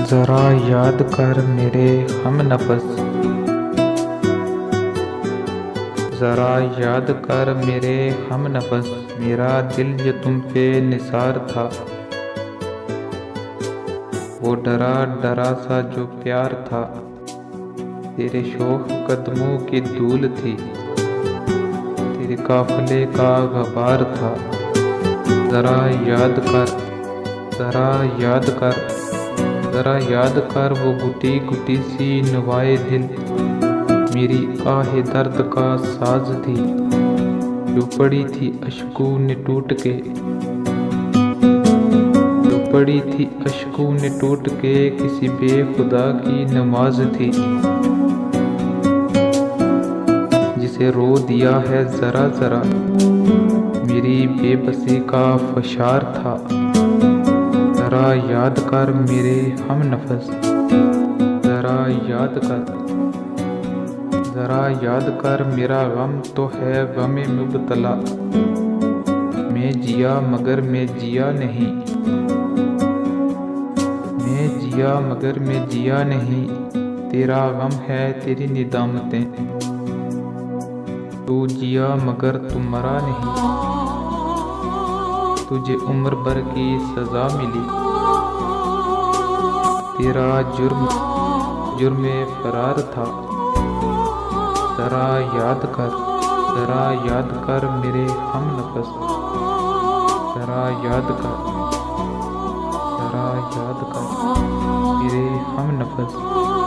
ज़रा याद कर मेरे हमनफ़स, ज़रा याद कर मेरे हमनफ़स, मेरा दिल जो तुम पे निसार था। वो डरा डरा सा जो प्यार था, तेरे शौक़ कदमों की धूल थी, तेरे काफ़िले का ग़बार था। ज़रा याद कर, ज़रा याद कर, ज़रा याद कर वो घुटी घुटी सी नवाए दिल, मेरी आहे दर्द का साज थी, जो पड़ी थी अश्कों ने टूट के, जो पड़ी थी अश्कों ने टूट के, किसी बेखुदा की नमाज थी, जिसे रो दिया है ज़रा ज़रा, मेरी बेबसी का फशार था। ज़रा याद कर मेरे हमनफ़स, ज़रा याद कर, ज़रा याद कर मेरा गम तो है गमे मुब्तला, मैं जिया मगर मैं जिया नहीं, मैं जिया मगर मैं जिया नहीं, तेरा गम है तेरी निदामतें, तू जिया मगर तू मरा नहीं, तुझे उम्र भर की सज़ा मिली, तेरा जुर्म फरार था। ज़रा याद कर, ज़रा याद कर मेरे हमनफ़स, ज़रा याद कर, ज़रा याद कर मेरे हमनफ़स।